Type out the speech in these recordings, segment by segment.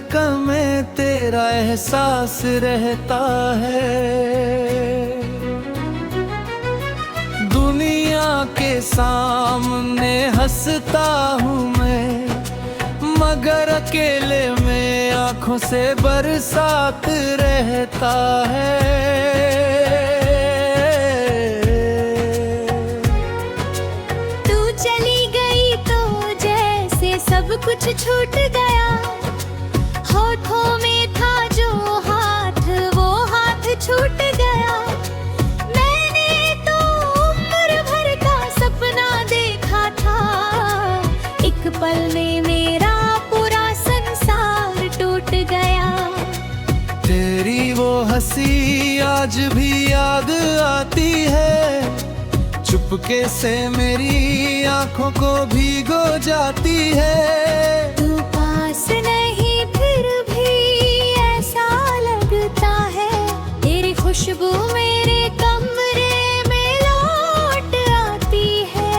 धड़कन में तेरा एहसास रहता है। दुनिया के सामने हंसता हूँ मैं, मगर अकेले में आंखों से बरसात रहता है। तू चली गई तो जैसे सब कुछ छूट गया, होठों में था जो हाथ वो हाथ छूट गया। मैंने तो उम्र भर का सपना देखा था, एक पल में मेरा पूरा संसार टूट गया। तेरी वो हंसी आज भी याद आती है, चुपके से मेरी आंखों को भीगो जाती है। तू पास नहीं फिर भी ऐसा लगता है, तेरी खुशबू मेरे कमरे में लौट आती है।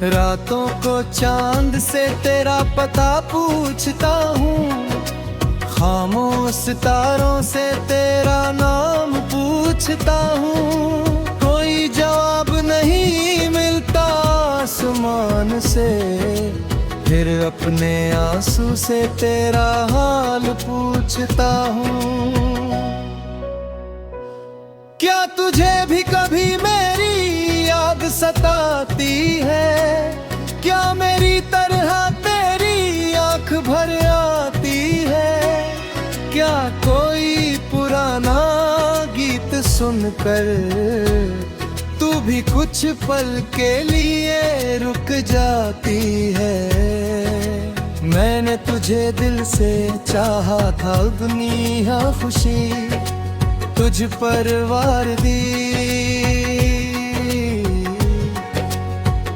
रातों को चांद से तेरा पता पूछता हूँ, खामोश सितारों से तेरा नाम पूछता हूँ। कोई जवाब नहीं मिलता आसमान से, फिर अपने आंसू से तेरा हाल पूछता हूँ। क्या तुझे भी कभी मेरी याद सताती है? क्या मेरी तरह तेरी आंख भर आती है? क्या कोई पुराना गीत सुनकर तू भी कुछ पल के लिए रुक जाती है? मैंने तुझे दिल से चाहा था, दुनिया खुशी तुझ पर वार दी।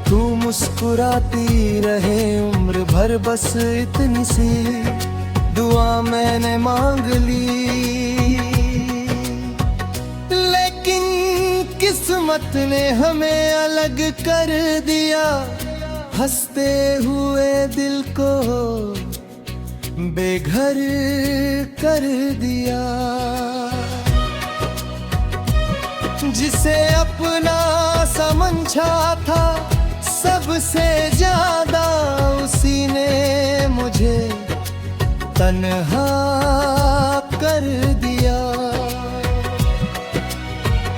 तू मुस्कुराती रहे उम्र भर, बस इतनी सी दुआ मैंने मांग ली। लेकिन किस्मत ने हमें अलग कर दिया, हंसते हुए दिल को बेघर कर दिया। जिसे अपना समझा था सबसे ज्यादा, उसी ने मुझे तन्हा कर दिया।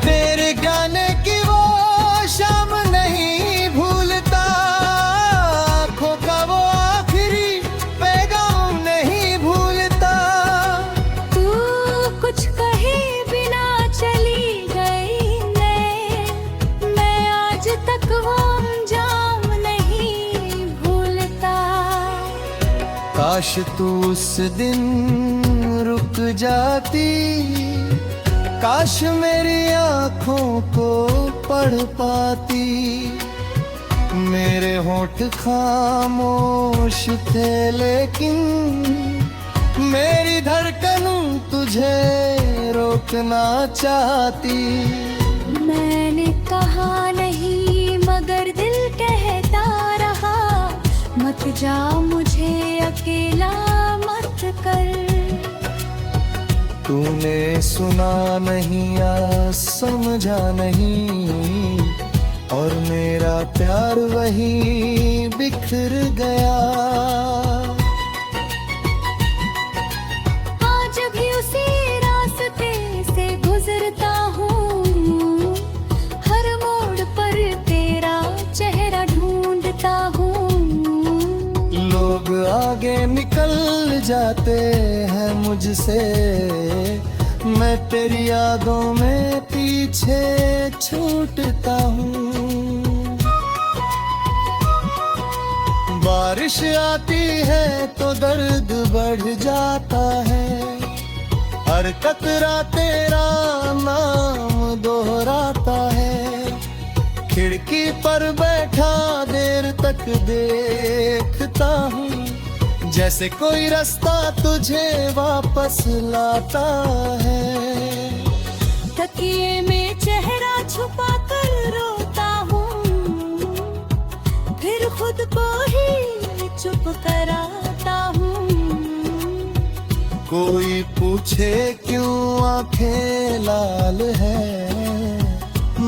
तेरे गाने की वो शाम नहीं भूलता, आँखों का वो आखिरी पैगाम नहीं भूलता। तू कुछ कहे बिना चली गई, मैं आज तक वो अंजाम नहीं भूलता। काश तू उस दिन रुक जाती, काश मेरी आँखों को पढ़ पाती। मेरे होठ खामोश थे लेकिन मेरी धड़कन तुझे रोकना चाहती। मैंने कहा नहीं मगर दिल कहता रहा, मत जा मुझे अकेला मत कर। तूने सुना नहीं या समझा नहीं, और मेरा प्यार वहीं बिखर गया। आज भी उसी रास्ते से गुजरता हूँ, हर मोड़ पर तेरा चेहरा ढूंढता हूँ। लोग आगे निकल जाते हैं मुझसे, मैं तेरी यादों में पीछे छूटता हूँ। बारिश आती है तो दर्द बढ़ जाता है, हर कतरा तेरा नाम दोहराता है। खिड़की पर बैठा देर तक देखता हूँ, जैसे कोई रास्ता तुझे वापस लाता है। तकिए में चेहरा छुपा कर रोता हूँ, फिर खुद को ही चुप करा कोई पूछे क्यों आंखें लाल है,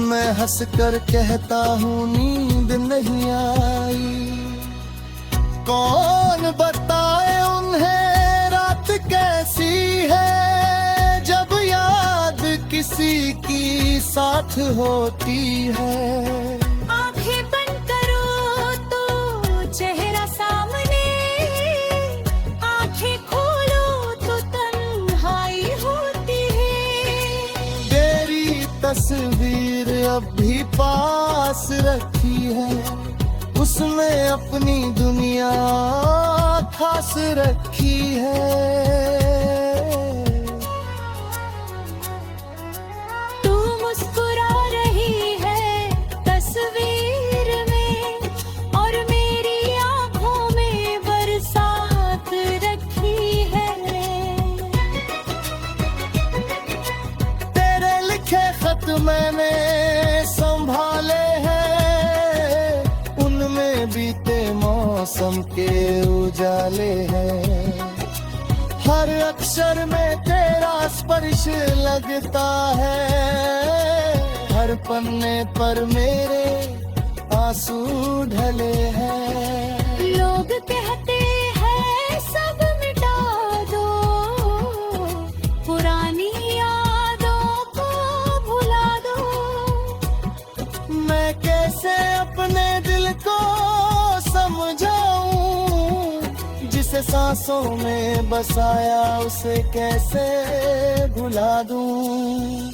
मैं हंस कर कहता हूँ नींद नहीं आई। कौन बताए उन्हें रात कैसी है, जब याद किसी की साथ होती है। आंखें बंद करो तो चेहरा सामने, आंखें खोलो तो तन्हाई होती है। तेरी तस्वीर अब भी पास रखी है, उसमें अपनी दुनिया खास रखी है। तू मुस्कुरा रही है तस्वीर में, और मेरी आंखों में बरसात रखी है। तेरे लिखे खत मैंने संभाले हैं, उनमें बीते मौसम के उजाले हैं। हर अक्षर में तेरा स्पर्श लगता है, हर पन्ने पर मेरे आंसू ढले हैं। लोग कहते हैं सब मिटा दो, पुरानी यादों को भुला दो। मैं कैसे अपने दिल को समझाऊं, जिसे सांसों में बसाया उसे कैसे भुला दूं।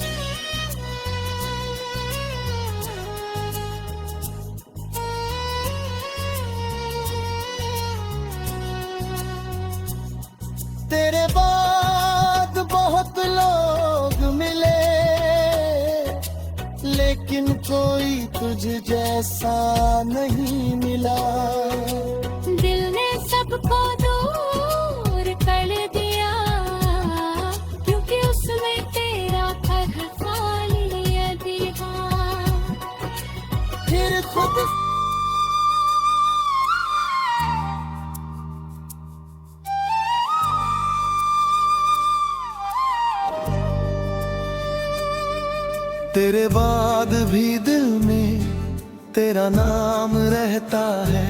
तेरे बाद बहुत लोग मिले, लेकिन कोई तुझ जैसा नहीं मिला। दिल ने सबको दूर कर दिया, क्योंकि उसमें तेरा था लिया दिया। फिर खुद तेरे बाद भी दिल में तेरा नाम रहता है,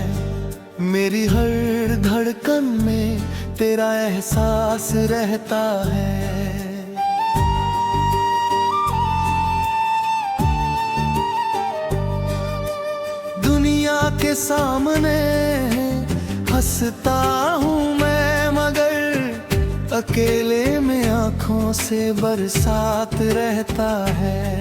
मेरी हर धड़कन में तेरा एहसास रहता है। दुनिया के सामने हंसता हूँ मैं, मगर अकेले में आँखों से बरसात रहता है।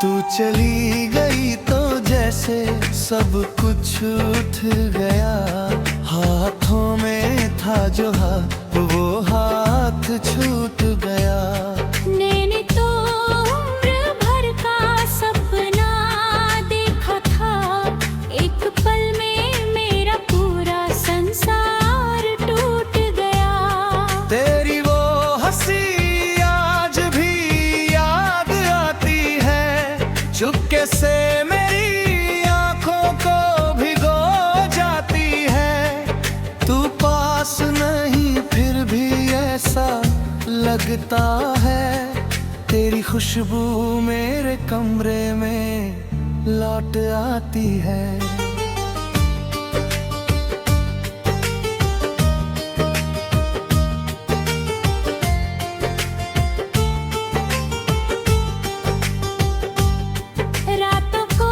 तू चली गई तो जैसे सब कुछ उठ गया, हाथों में था जो हाथ वो हाथ छूट गया। मैंने तो उम्र भर का सपना देखा था, एक पल में मेरा पूरा संसार टूट गया। तेरी वो हंसी आज भी याद आती है, चुपके से मेरी आंखों को भिगो जाती है। तू पास नहीं फिर भी ऐसा लगता है, तेरी खुशबू मेरे कमरे में लौट आती है। रातों को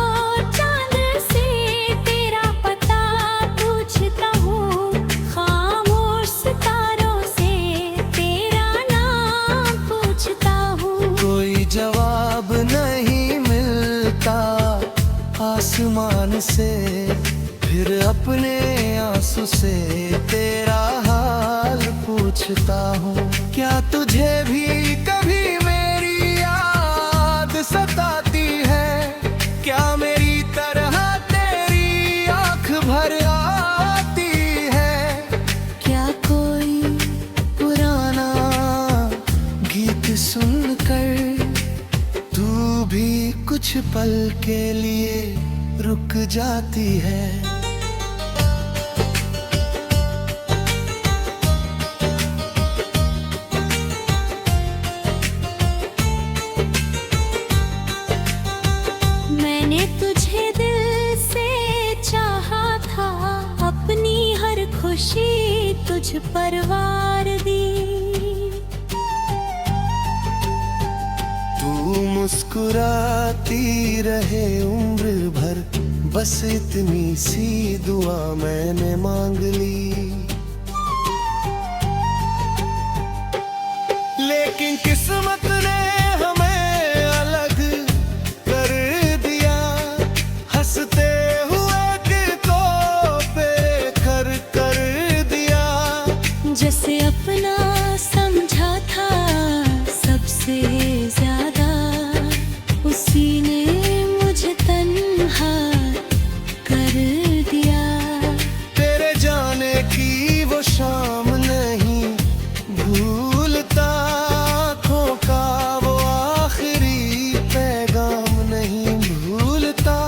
चांद से तेरा पता पूछता हूँ, खामोश सितारों से तेरा नाम पूछता हूँ। कोई जवाब नहीं मिलता आसमान से, फिर अपने आंसू से तेरा हाल पूछता हूँ। क्या तुझे भी कभी मेरी याद सताती है, क्या मेरी तरह तेरी आँख भर आती है? क्या कोई पुराना गीत सुनकर तू भी कुछ पल के लिए रुक जाती है? मुझ पर वार दी। तू मुस्कुराती रहे उम्र भर, बस इतनी सी दुआ मैंने मांग ली। लेकिन किस्मत ने हमें अलग कर दिया, हंसते हुए दिल को बेघर कर दिया। जैसे अपना समझा था सबसे ज्यादा, उसी ने मुझे तन्हा कर दिया। तेरे जाने की वो शाम नहीं भूलता, आँखों का वो आखिरी पैगाम नहीं भूलता।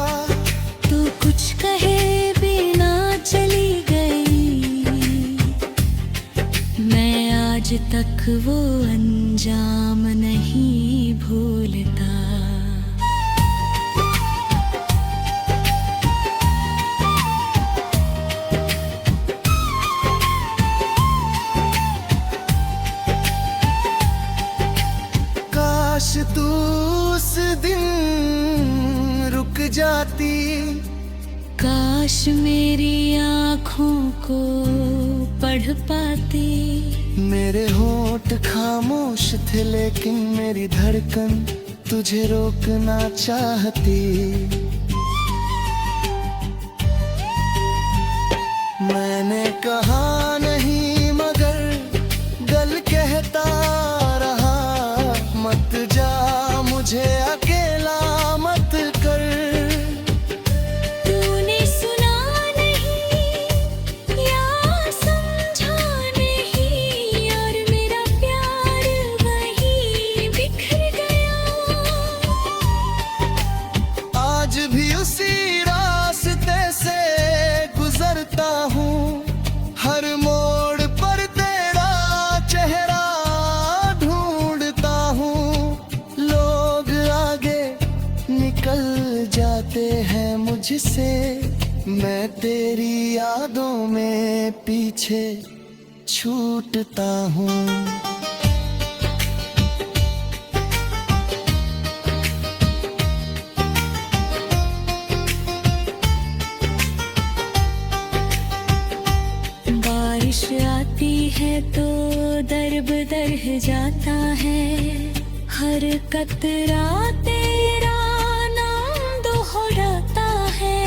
तू कुछ कहे बिना चली गई, मैं आज तक वो अंजाम नहीं भूलता। काश तू उस दिन रुक जाती, काश मेरी आँखों को पढ़ पाती। मेरे होंठ खामोश थे लेकिन मेरी धड़कन तुझे रोकना चाहती। मैंने कहा नहीं मगर गल कहता रहा, मत जा मुझे अकेला मत कर। तूने सुना नहीं या समझा नहीं, और मेरा प्यार वहीं बिखर गया। आज भी उसी रास्ते से गुजरता हूँ, हर मोड़ पर तेरा चेहरा ढूंढता हूँ। लोग आगे निकल जाते हैं मुझसे, मैं तेरी यादों में पीछे छूटता हूँ। बारिश आती है तो दर-बदर जाता है, हर कतरा तेरा नाम दोहराता है।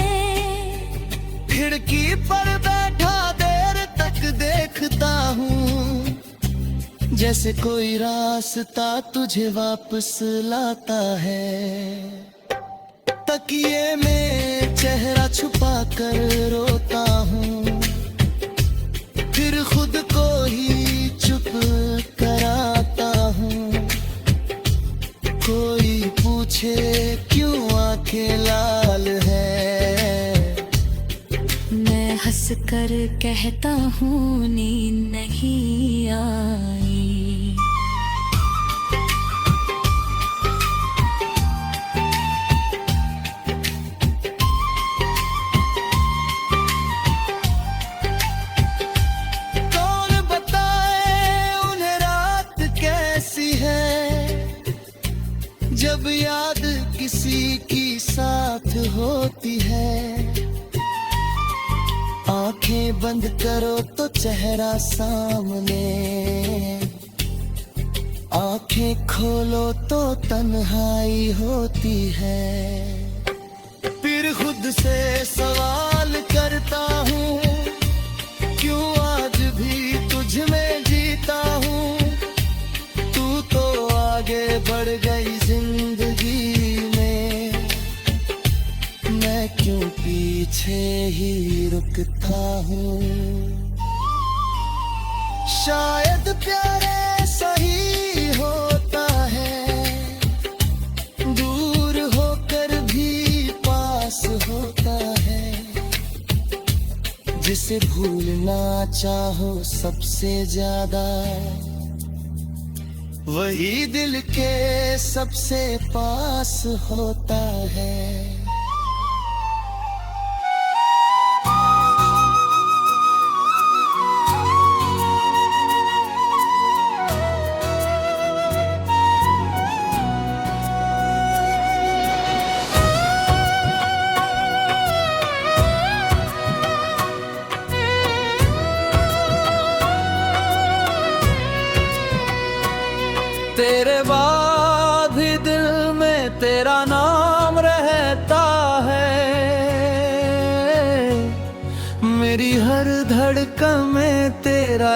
खिड़की पर बैठा देर तक देखता हूँ, जैसे कोई रास्ता तुझे वापस लाता है। तकिए में चेहरा छुपा कर रोता हूँ, फिर खुद को ही चुप कराता हूँ। कोई पूछे क्यों आंखें लाल है, मैं हंस कर कहता हूँ नींद नहीं आई। कौन बताए उन्हें रात कैसी है, जब याद किसी की साथ होती है। आंखें बंद करो तो चेहरा सामने, आंखें खोलो तो तन्हाई होती है। फिर खुद से सवाल करता हूँ, क्यों आज भी तुझ में जीता हूँ। तू तो आगे बढ़ गई जिंदगी में, मैं क्यों पीछे ही रुकता हूँ। शायद प्यारे सही होता है, दूर होकर भी पास होता है। जिसे भूलना चाहो सबसे ज्यादा, वही दिल के सबसे पास होता है।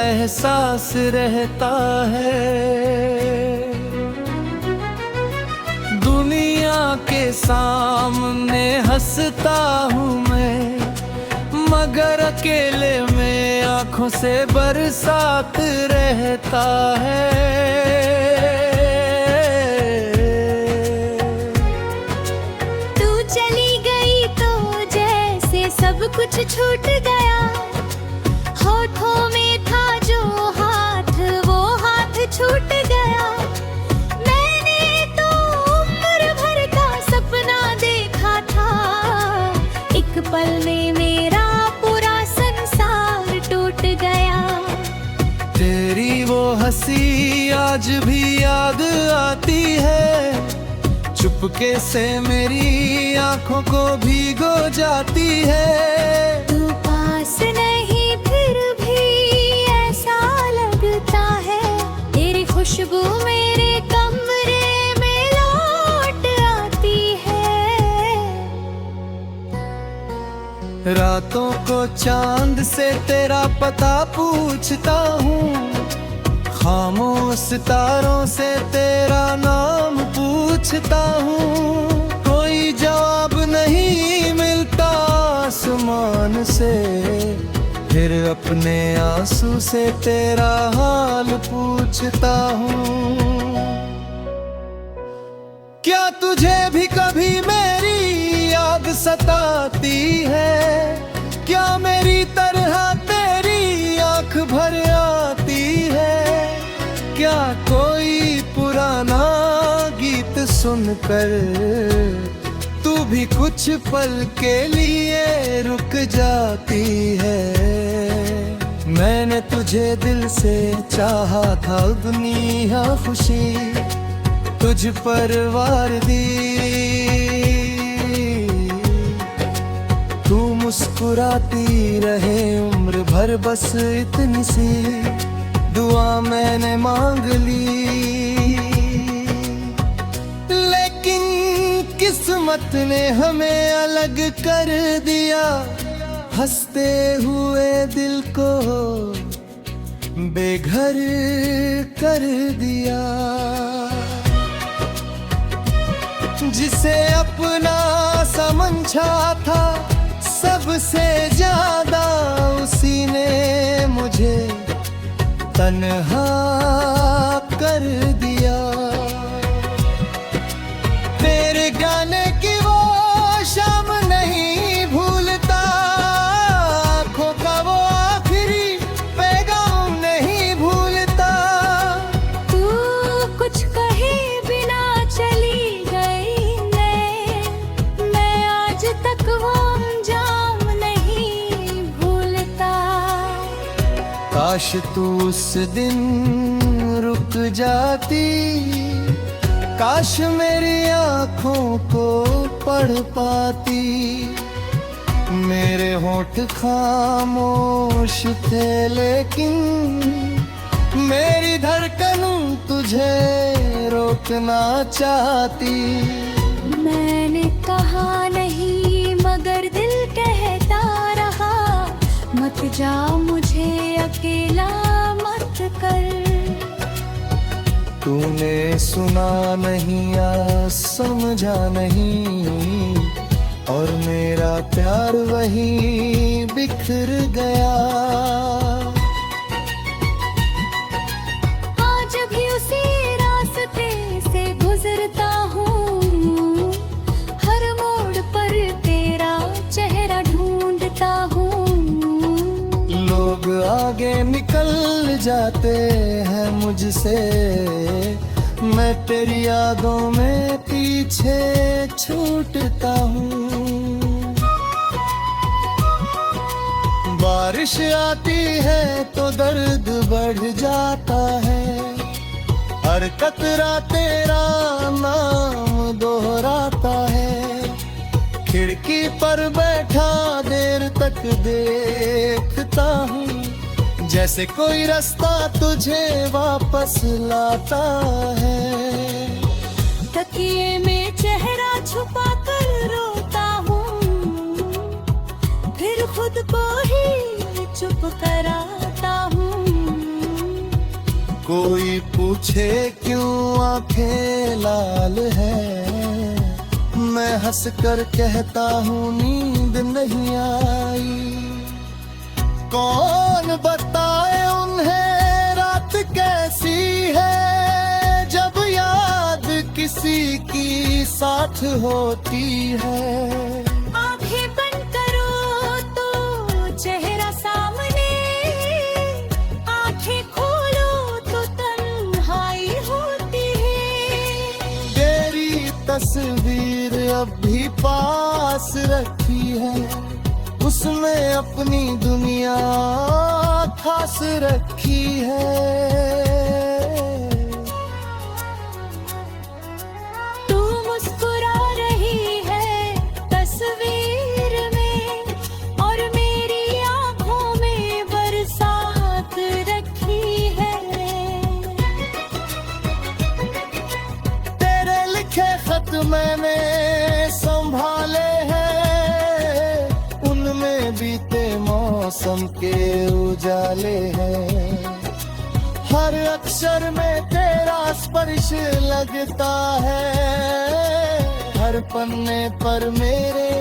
एहसास रहता है। दुनिया के सामने हंसता हूँ मैं, मगर अकेले में आंखों से बरसात रहता है। तू चली गई तो जैसे सब कुछ छूट गया, होठों में था जो हाथ वो हाथ छूट गया। मैंने तो उम्र भर का सपना देखा था, एक पल में मेरा पूरा संसार टूट गया। तेरी वो हंसी आज भी याद आती है, चुपके से मेरी आंखों को भिगो जाती है। तू पास नहीं फिर भी ऐसा लगता है, तेरी खुशबू मेरे कमरे में लौट आती है। रातों को चांद से तेरा पता पूछता हूँ, खामोश सितारों से तेरा नाम पूछता हूँ। कोई जवाब नहीं मिलता आसमान से, फिर अपने आंसू से तेरा हाल पूछता हूँ। क्या तुझे भी कभी मेरी याद सताती है? क्या मेरी तरह तेरी आंख भर आती है? क्या कोई पुराना गीत सुनकर तू भी कुछ पल के लिए रुक जाती है? मैंने तुझे दिल से चाहा था, दुनिया खुशी तुझ पर वार दी। तू मुस्कुराती रहे उम्र भर, बस इतनी सी दुआ मैंने मांग ली। लेकिन किस्मत ने हमें अलग कर दिया, हंसते हुए दिल को बेघर कर दिया। जिसे अपना समझा था सबसे ज्यादा, उसी ने मुझे तन्हा कर दिया। तेरे गाने की वो शाम नहीं भूलता, आँखों का वो आखिरी पैगाम नहीं भूलता। तू कुछ कहे बिना चली गई, मैं आज तक वो अंजाम नहीं भूलता। काश तू उस दिन रुक जाती, काश मेरी आँखों को पढ़ पाती। मेरे होठ खामोश थे लेकिन मेरी धड़कन तुझे रोकना चाहती। मैंने कहा नहीं मगर दिल कहता रहा, मत जा मुझे अकेला मत कर। तूने सुना नहीं या समझा नहीं, और मेरा प्यार वहीं बिखर गया। आज भी उसी रास्ते से गुजरता हूँ, हर मोड़ पर तेरा चेहरा ढूंढता हूँ। लोग आगे निकल जाते हैं मुझसे, मैं तेरी यादों में पीछे छूटता हूँ। बारिश आती है तो दर्द बढ़ जाता है, हर कतरा तेरा नाम दोहराता है। खिड़की पर बैठा देर तक देखता हूँ, जैसे कोई रास्ता तुझे वापस लाता है। तकिए में चेहरा छुपा कर रोता हूँ, फिर खुद को ही चुप कराता हूँ। कोई पूछे क्यों आंखें लाल है, मैं हंस कर कहता हूँ नींद नहीं आई। कौन बताए उन्हें रात कैसी है, जब याद किसी की साथ होती है। आंखें बंद करो तो चेहरा सामने, आंखें खोलो तो तन्हाई होती है। तेरी तस्वीर अब भी पास रखी है, उसमें अपनी दुनिया खास रखी है। तू मुस्कुरा रही है तस्वीर में, और मेरी आंखों में बरसात रखी है। तेरे लिखे खत मैंने संभाले हैं, उनमें बीते मौसम के उजाले हैं। हर अक्षर में तेरा स्पर्श लगता है, हर पन्ने पर मेरे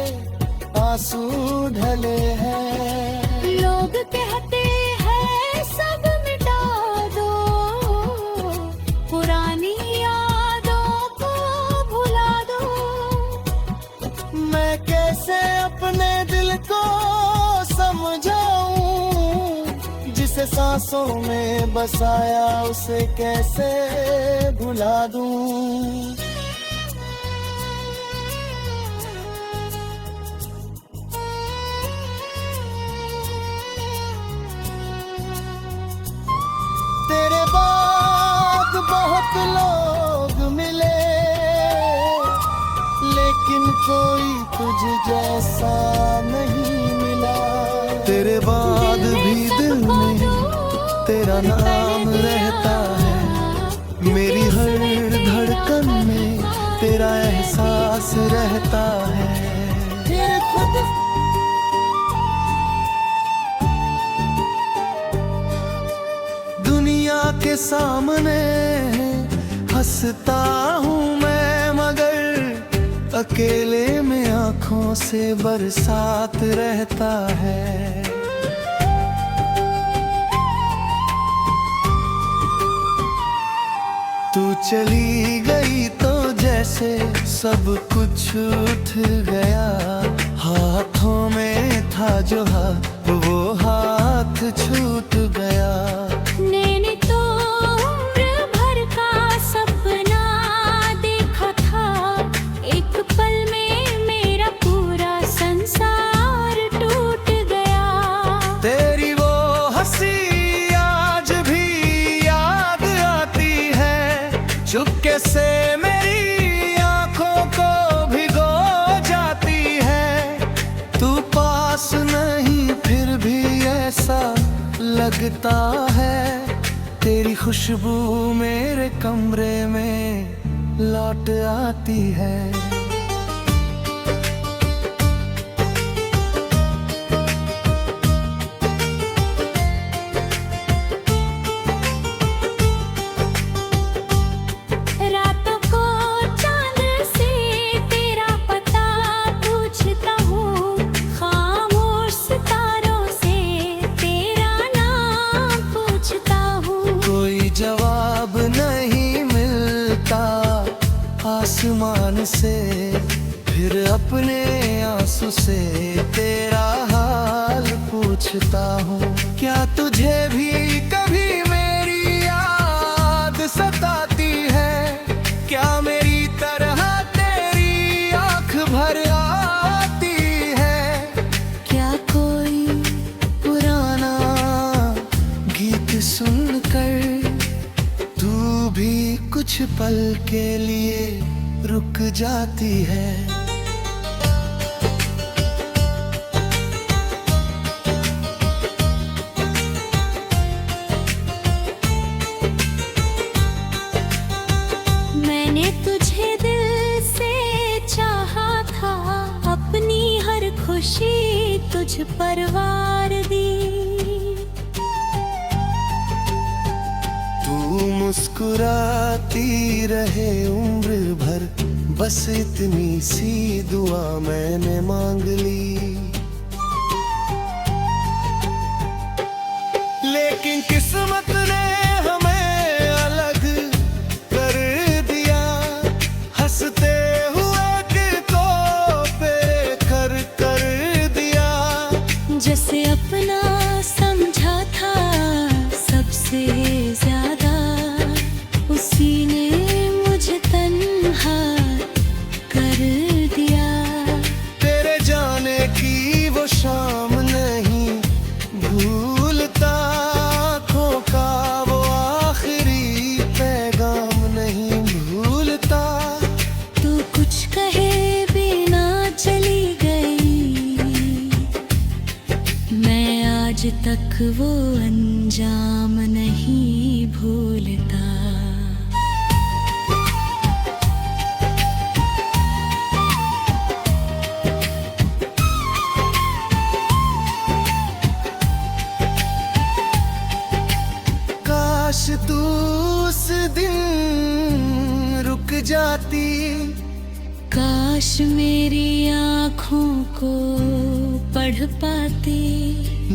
आंसू ढले हैं। लोग कहते हैं सब मिटा दो, पुरानी यादों को भुला दो। मैं कैसे अपने दिल को समझाऊं, जिसे सांसों में बसाया उसे कैसे भुला दूं। तेरे बाद बहुत लोग मिले, लेकिन कोई तुझ जैसा नहीं मिला। तेरे बाद भी दिल में तेरा नाम रहता है, मेरी हर धड़कन में तेरा एहसास रहता है। तेरे खुद दुनिया के सामने हंसता हूँ मैं, मगर अकेले में आंखों से बरसात रहता है। तू चली गई तो जैसे सब कुछ उठ गया, हाथों में था जो हाथ वो हाथ छूट गया। मैंने तो उम्र भर का सपना देखा था, एक पल में मेरा पूरा संसार टूट गया। तेरी वो हंसी आज भी याद आती है, चुपके से मेरी आंखों को भिगो जाती है। तू पास नहीं फिर भी ऐसा लगता है, तेरी खुशबू मेरे कमरे में लौट आती है। रातों को चांद से तेरा पता पूछता हूँ, खामोश सितारों से तेरा नाम पूछता हूँ। कोई जवाब नहीं मिलता आसमान से, फिर अपने आंसू से तेरा हाल पूछता हूँ। क्या तुझे भी कभी मेरी याद सताती है, क्या मेरी तरह तेरी आँख भर आती है। क्या कोई पुराना गीत सुनकर तू भी कुछ पल के लिए रुक जाती है। मैंने तुझे दिल से चाहा था, अपनी हर खुशी तुझ पर वार दी। तू मुस्कुराती रहे उम्र भर, बस इतनी सी दुआ मैंने मांग ली। लेकिन किस्मत ने हमें अलग कर दिया, हंसते हुए दिल को पे कर दिया। जैसे अपना समझा था सबसे ज्यादा, उसी ने मुझे तन्हा कर दिया। तेरे जाने की वो शाम नहीं भूलता, आँखों का वो आखिरी पैगाम नहीं भूलता। तू कुछ कहे बिना चली गई, मैं आज तक वो अंजाम नहीं भूलता। काश तू उस दिन रुक जाती, काश मेरी आँखों को पढ़ पाती।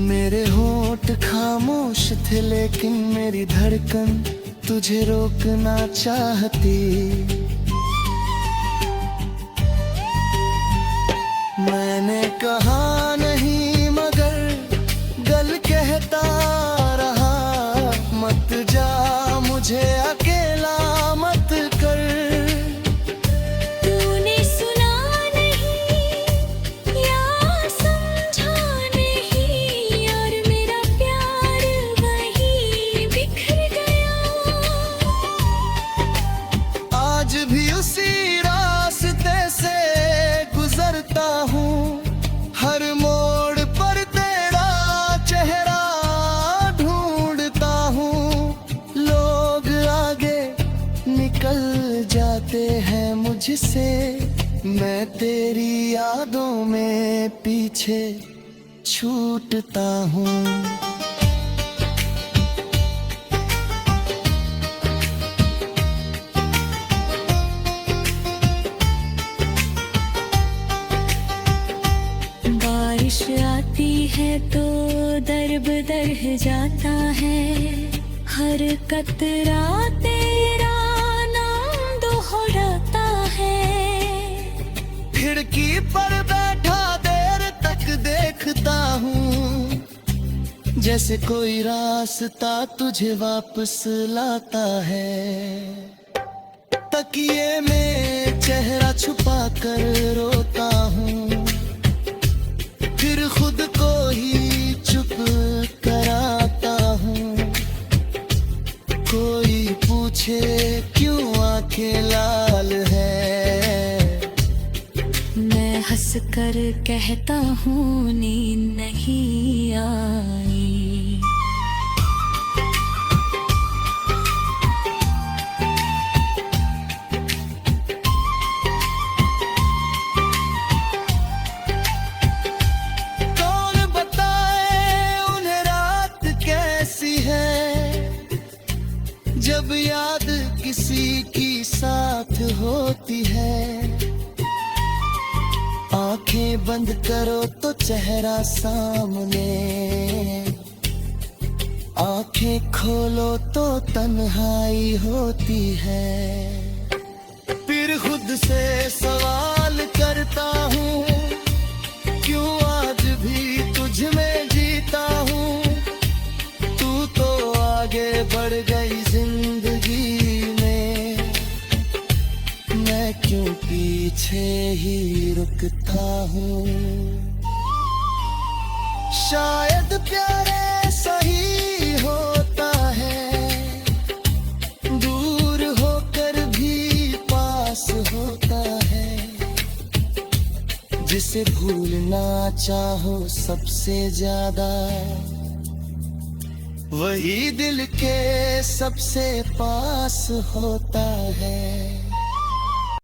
मेरे होंठ खामोश थे लेकिन मेरी धड़कन तुझे रोकना चाहती। मैंने कहा नहीं मगर गल कहता रहा, मत जा मुझे अकेला मत कर। तूने सुना नहीं या समझा नहीं, और मेरा प्यार वहीं बिखर गया। आज भी उसी रास्ते से गुजरता हूँ, हर मोड़ पर तेरा चेहरा ढूंढता हूँ। लोग आगे निकल जाते हैं मुझसे, मैं तेरी यादों में पीछे छूटता हूँ। बारिश आती है तो दर जाता है, हर कतरा तेरा नाम दोहराता है। खिड़की पर बैठा देर तक देखता हूँ, जैसे कोई रास्ता तुझे वापस लाता है। तकिए में चेहरा छुपा कर रोता हूँ, फिर खुद को ही चुप कराता हूँ। कोई पूछे क्यों आंखें लाल है, मैं हंस कर कहता हूँ नींद नहीं आई। जब याद किसी की साथ होती है, आंखें बंद करो तो चेहरा सामने, आंखें खोलो तो तन्हाई होती है। फिर खुद से सवाल करता हूँ, क्यों आज भी तुझ में जीता हूँ। तू तो आगे बढ़ गई जिंदगी में, मैं क्यों पीछे ही रुकता हूँ। शायद प्यारे सही होता है, दूर होकर भी पास होता है। जिसे भूलना चाहो सबसे ज्यादा, वही दिल के सबसे पास होता है।